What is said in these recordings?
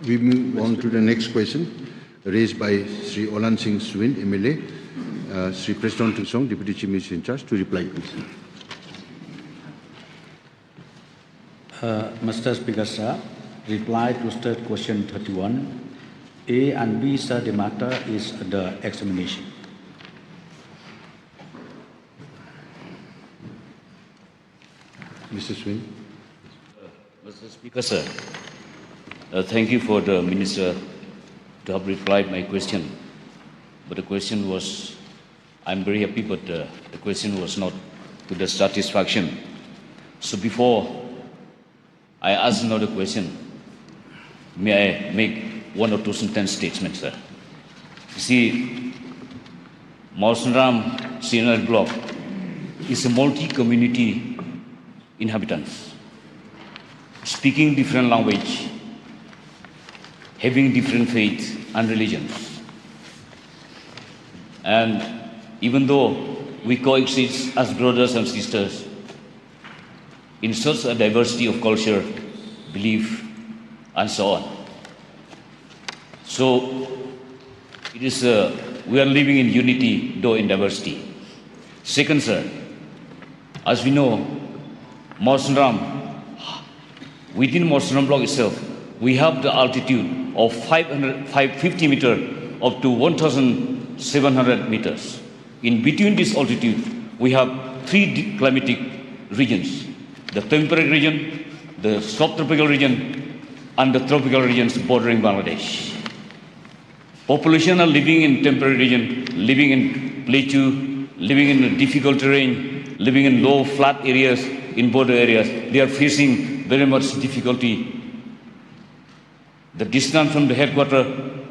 We move on to the next question raised by Sri Olan Singh Swin, MLA. Sri Preston Tusong, Deputy Chief Minister in charge, to reply, please. Mr. Speaker, sir, reply to third question 31. A and B, sir, the matter is the examination. Mr. Swin. Mr. Speaker, sir, thank you for the Minister to have replied my question. But the question was, I'm very happy, but the question was not to the satisfaction. So before I ask another question, may I make one or two sentence statements, sir? You see, Mawsynram Scenery Block is a multi-community inhabitants, speaking different language, having different faith and religions. And even though we coexist as brothers and sisters in such a diversity of culture, belief, and so on. So it is we are living in unity, though in diversity. Second, sir, as we know, within Mawsynram block itself, we have the altitude of 550 meters up to 1,700 meters. In between this altitude, we have three climatic regions: the temperate region, the subtropical region, and the tropical regions bordering Bangladesh. Population are living in temperate region, living in plateau, living in difficult terrain, living in low flat areas, in border areas. They are facing very much difficulty. The distance from the headquarters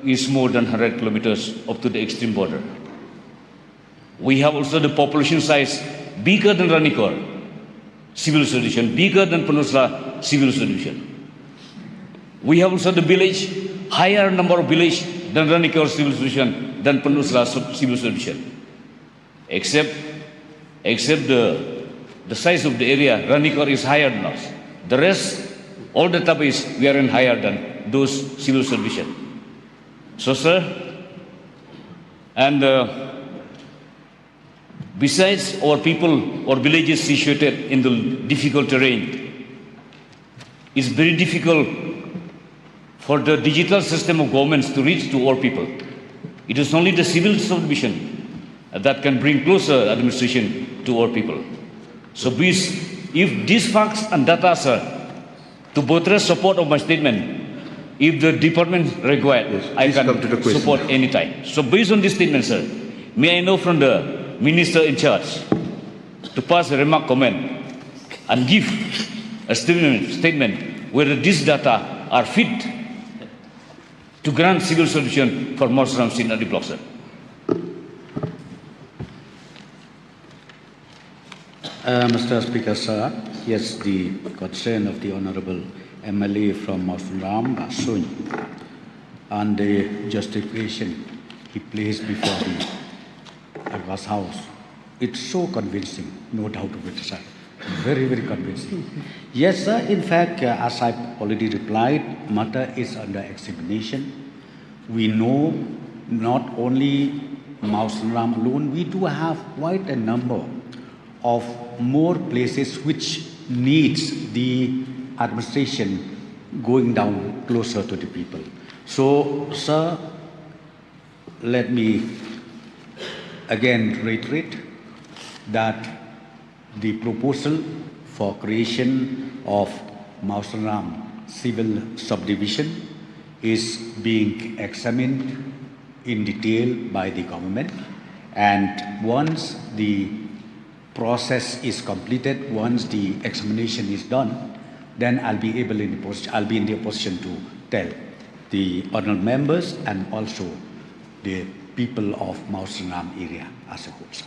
is more than 100 kilometers up to the extreme border. We have also the population size bigger than Ranikor civil solution, bigger than Peninsula civil solution. We have also the village, higher number of village than Ranikor civil solution, than Peninsula civil solution. Except the size of the area, Ranikor is higher than us. The rest, all the tabis, we are in higher than those civil solution. So, sir, and besides our people or villages situated in the difficult terrain, it's very difficult for the digital system of governments to reach to our people. It is only the civil subdivision that can bring closer administration to our people. So please, if these facts and data, sir, to buttress support of my statement, if the department required, yes, I can support any time. So based on this statement, sir, may I know from the Minister in charge to pass a remark comment and give a statement whether these data are fit to grant civil solution for Mawsynram Scenery Block, sir. Mr. Speaker, sir, yes, the concern of the Honorable MLA from Mawsynram, Basung, and the justification he placed before the Advas House, it's so convincing, no doubt of it, sir. Very, very convincing. Yes, sir, in fact, as I've already replied, matter is under examination. We know not only Mawsynram alone, we do have quite a number of more places which needs the administration going down closer to the people. So, sir, let me again reiterate that the proposal for creation of Mawsynram civil subdivision is being examined in detail by the government, and once the process is completed, once the examination is done, then I'll be in the position to tell the honourable members and also the people of Mawsynram area as a whole, sir.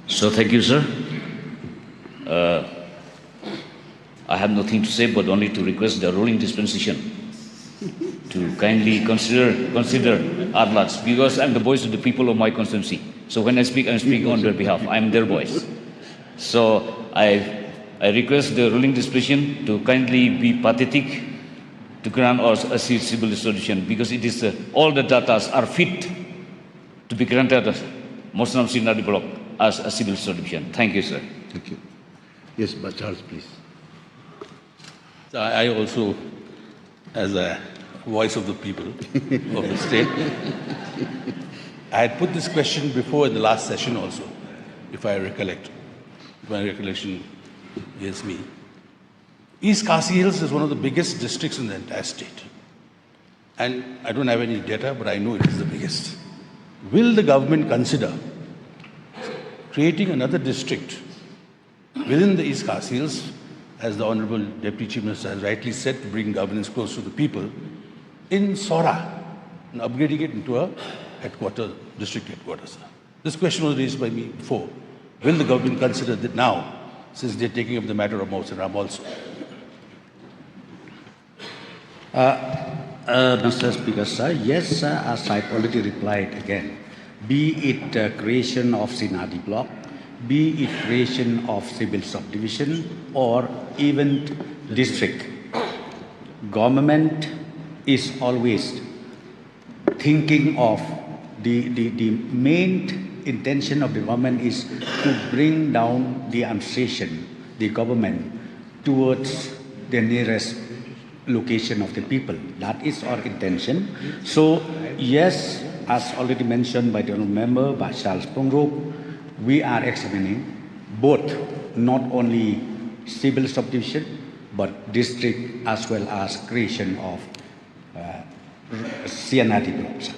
So thank you, sir. I have nothing to say but only to request the ruling dispensation to kindly consider our lads, because I'm the voice of the people of my constituency. So when I speak, I'm speaking on their behalf. I'm their voice. So I request the ruling dispensation to kindly be pathetic to grant us a civil solution because it is all the data are fit to be granted Mosnam Sinadi block as a civil solution. Thank you, sir. Thank you. Yes, but Charles, please. So I also, as a voice of the people of the state, I had put this question before in the last session also, if I recollect. If my recollection is me. East Khasi Hills is one of the biggest districts in the entire state. And I don't have any data, but I know it is the biggest. Will the government consider creating another district within the East Khasi Hills, as the Honorable Deputy Chief Minister has rightly said, to bring governance close to the people, in Sora, and upgrading it into a district headquarters? This question was raised by me before. Will the government consider that now, since they're taking up the matter of Mawsynram also? Mr. Speaker, sir, yes, sir, as I've already replied again, be it creation of Sinadi block, be it creation of civil subdivision, or even district, government is always thinking of the main intention of the government is to bring down the administration, the government, towards the nearest location of the people. That is our intention. So, yes, as already mentioned by the honourable member, by Charles Pongrop, we are examining both, not only civil subdivision, but district as well as creation of CNRD blocks.